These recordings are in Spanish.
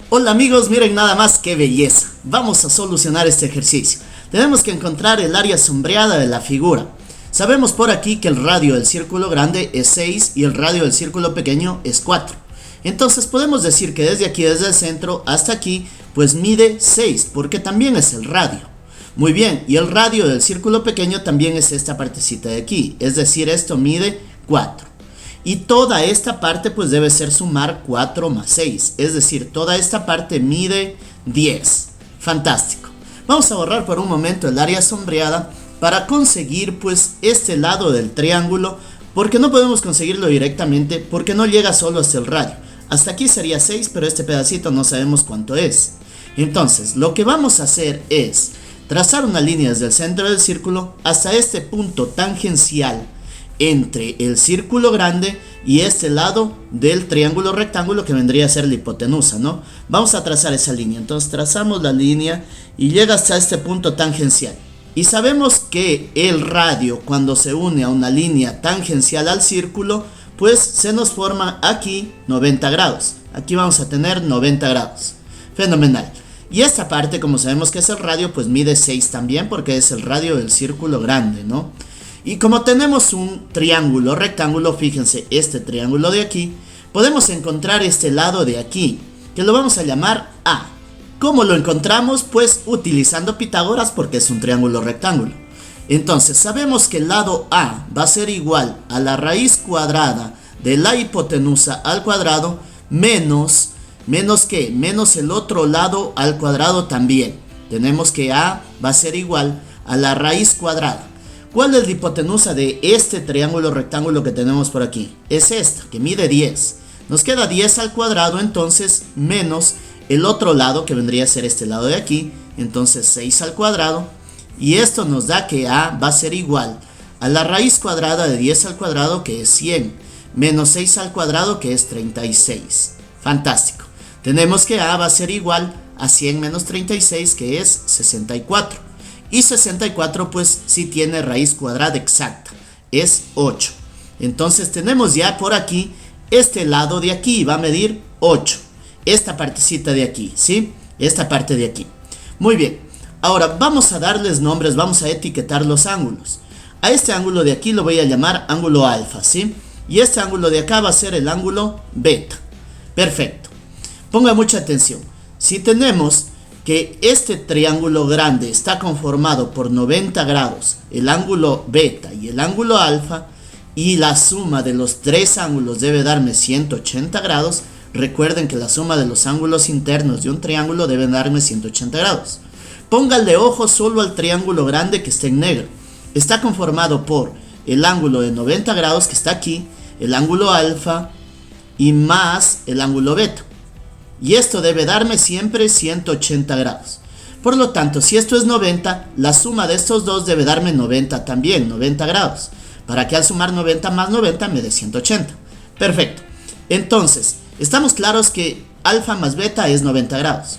Hola amigos, miren nada más qué belleza. Vamos a solucionar este ejercicio. Tenemos que encontrar el área sombreada de la figura. Sabemos por aquí que el radio del círculo grande es 6 y el radio del círculo pequeño es 4. Entonces podemos decir que desde aquí, desde el centro hasta aquí, pues mide 6, porque también es el radio. Muy bien, y el radio del círculo pequeño también es esta partecita de aquí, es decir, esto mide 4. Y toda esta parte pues debe ser sumar 4 más 6, es decir, toda esta parte mide 10. Fantástico. Vamos a borrar por un momento el área sombreada para conseguir pues este lado del triángulo, porque no podemos conseguirlo directamente porque no llega solo hasta el radio. Hasta aquí sería 6, pero este pedacito no sabemos cuánto es. Entonces, lo que vamos a hacer es trazar una línea desde el centro del círculo hasta este punto tangencial entre el círculo grande y este lado del triángulo rectángulo que vendría a ser la hipotenusa, ¿no? Vamos a trazar esa línea. Entonces trazamos la línea y llega hasta este punto tangencial. Y sabemos que el radio, cuando se une a una línea tangencial al círculo, pues se nos forma aquí 90 grados. Aquí vamos a tener 90 grados. Fenomenal. Y esta parte, como sabemos que es el radio, pues mide 6 también porque es el radio del círculo grande, ¿no? Y como tenemos un triángulo rectángulo, fíjense, este triángulo de aquí, podemos encontrar este lado de aquí, que lo vamos a llamar A. ¿Cómo lo encontramos? Pues utilizando Pitágoras, porque es un triángulo rectángulo. Entonces sabemos que el lado A va a ser igual a la raíz cuadrada de la hipotenusa al cuadrado menos ¿qué? Menos el otro lado al cuadrado también. Tenemos que A va a ser igual a la raíz cuadrada. ¿Cuál es la hipotenusa de este triángulo rectángulo que tenemos por aquí? Es esta, que mide 10. Nos queda 10 al cuadrado, entonces, menos el otro lado, que vendría a ser este lado de aquí. Entonces, 6 al cuadrado. Y esto nos da que A va a ser igual a la raíz cuadrada de 10 al cuadrado, que es 100. Menos 6 al cuadrado, que es 36. Fantástico. Tenemos que A va a ser igual a 100 menos 36, que es 64. Y 64 pues sí tiene raíz cuadrada exacta, es 8. Entonces tenemos ya por aquí este lado de aquí, va a medir 8. Esta partecita de aquí, ¿sí? Esta parte de aquí. Muy bien, ahora vamos a darles nombres, vamos a etiquetar los ángulos. A este ángulo de aquí lo voy a llamar ángulo alfa, ¿sí? Y este ángulo de acá va a ser el ángulo beta. Perfecto. Ponga mucha atención. Si tenemos que este triángulo grande está conformado por 90 grados, el ángulo beta y el ángulo alfa, y la suma de los tres ángulos debe darme 180 grados, recuerden que la suma de los ángulos internos de un triángulo debe darme 180 grados. Póngale ojo solo al triángulo grande que está en negro. Está conformado por el ángulo de 90 grados que está aquí, el ángulo alfa y más el ángulo beta. Y esto debe darme siempre 180 grados. Por lo tanto, si esto es 90, la suma de estos dos debe darme 90 también, 90 grados. Para que al sumar 90 más 90 me dé 180. Perfecto. Entonces, estamos claros que alfa más beta es 90 grados.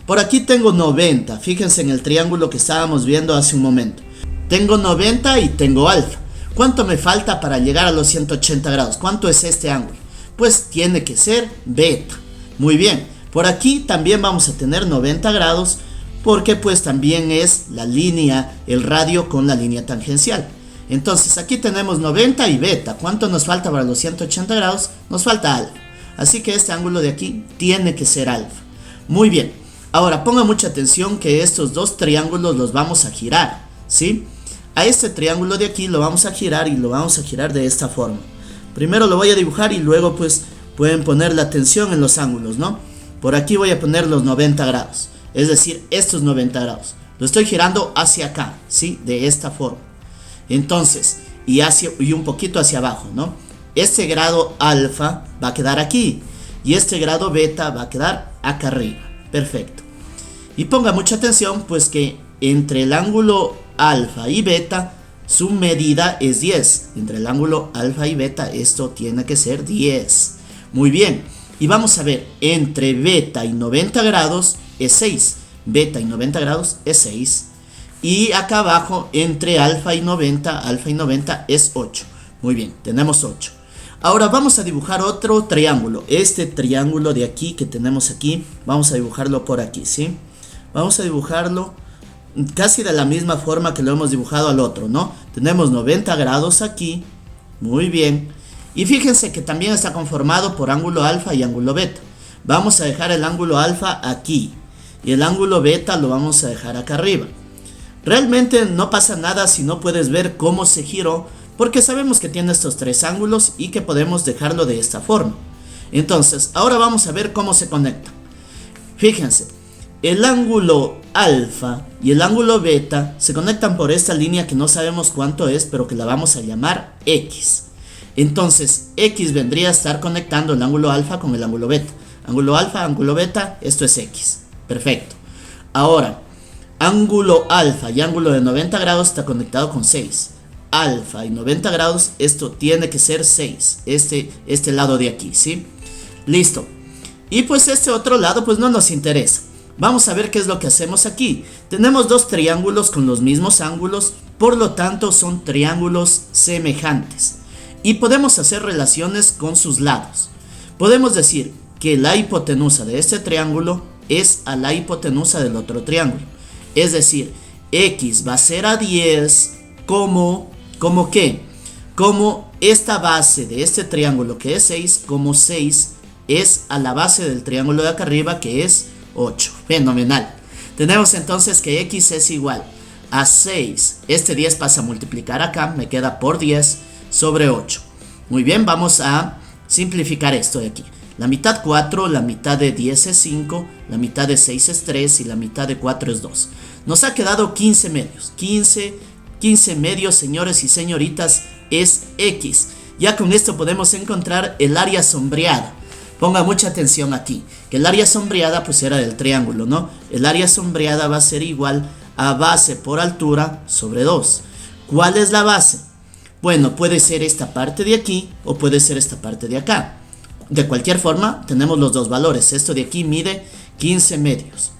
Por aquí tengo 90. Fíjense en el triángulo que estábamos viendo hace un momento. Tengo 90 y tengo alfa. ¿Cuánto me falta para llegar a los 180 grados? ¿Cuánto es este ángulo? Pues tiene que ser beta. Muy bien, por aquí también vamos a tener 90 grados porque pues también es la línea, el radio con la línea tangencial. Entonces aquí tenemos 90 y beta. ¿Cuánto nos falta para los 180 grados? Nos falta alfa. Así que este ángulo de aquí tiene que ser alfa. Muy bien, ahora ponga mucha atención que estos dos triángulos los vamos a girar, ¿sí? A este triángulo de aquí lo vamos a girar y lo vamos a girar de esta forma. Primero lo voy a dibujar y luego pues pueden poner la atención en los ángulos, ¿no? Por aquí voy a poner los 90 grados, es decir, estos 90 grados. Lo estoy girando hacia acá, ¿sí? De esta forma. Entonces, y un poquito hacia abajo, ¿no? Este grado alfa va a quedar aquí y este grado beta va a quedar acá arriba. Perfecto. Y ponga mucha atención, pues que entre el ángulo alfa y beta, su medida es 10. Entre el ángulo alfa y beta, esto tiene que ser 10. Muy bien, y vamos a ver, entre beta y 90 grados es 6, beta y 90 grados es 6, y acá abajo entre alfa y 90 es 8. Muy bien, tenemos 8. Ahora vamos a dibujar otro triángulo. Este triángulo de aquí que tenemos aquí, vamos a dibujarlo por aquí, ¿sí? Vamos a dibujarlo casi de la misma forma que lo hemos dibujado al otro, ¿no? Tenemos 90 grados aquí, muy bien. Y fíjense que también está conformado por ángulo alfa y ángulo beta. Vamos a dejar el ángulo alfa aquí y el ángulo beta lo vamos a dejar acá arriba. Realmente no pasa nada si no puedes ver cómo se giró, porque sabemos que tiene estos tres ángulos y que podemos dejarlo de esta forma. Entonces, ahora vamos a ver cómo se conecta. Fíjense, el ángulo alfa y el ángulo beta se conectan por esta línea que no sabemos cuánto es, pero que la vamos a llamar X. Entonces, X vendría a estar conectando el ángulo alfa con el ángulo beta. Ángulo alfa, ángulo beta, esto es X. Perfecto. Ahora, ángulo alfa y ángulo de 90 grados está conectado con 6. Alfa y 90 grados, esto tiene que ser 6. Este lado de aquí, ¿sí? Listo. Y pues este otro lado pues no nos interesa. Vamos a ver qué es lo que hacemos aquí. Tenemos dos triángulos con los mismos ángulos, por lo tanto son triángulos semejantes. Y podemos hacer relaciones con sus lados. Podemos decir que la hipotenusa de este triángulo es a la hipotenusa del otro triángulo. Es decir, X va a ser a 10 ¿cómo qué? Como esta base de este triángulo que es 6, como 6 es a la base del triángulo de acá arriba que es 8. Fenomenal. Tenemos entonces que X es igual a 6. Este 10 pasa a multiplicar acá, me queda por 10 sobre 8. Muy bien, vamos a simplificar esto de aquí. La mitad 4, la mitad de 10 es 5, la mitad de 6 es 3 y la mitad de 4 es 2. Nos ha quedado 15 medios. 15 medios, señores y señoritas, es X. Ya con esto podemos encontrar el área sombreada. Ponga mucha atención aquí, que el área sombreada pues era del triángulo, ¿no? El área sombreada va a ser igual a base por altura sobre 2. ¿Cuál es la base? Bueno, puede ser esta parte de aquí o puede ser esta parte de acá. De cualquier forma, tenemos los dos valores. Esto de aquí mide 15 medios.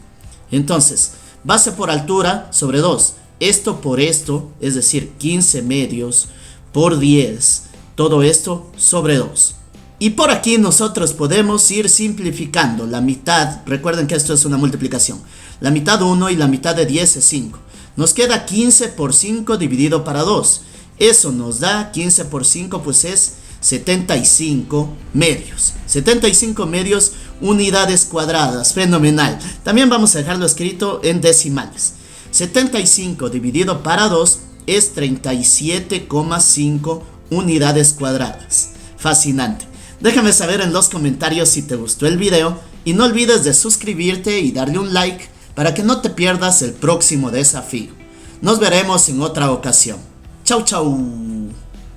Entonces, base por altura sobre 2. Esto por esto, es decir, 15 medios por 10. Todo esto sobre 2. Y por aquí nosotros podemos ir simplificando. La mitad, recuerden que esto es una multiplicación. La mitad 1 y la mitad de 10 es 5. Nos queda 15 por 5 dividido para 2. Eso nos da 15 por 5, pues es 75 medios. 75 medios, unidades cuadradas. Fenomenal. También vamos a dejarlo escrito en decimales. 75 dividido para 2 es 37,5 unidades cuadradas. Fascinante. Déjame saber en los comentarios si te gustó el video y no olvides de suscribirte y darle un like para que no te pierdas el próximo desafío. Nos veremos en otra ocasión. Chau, chau.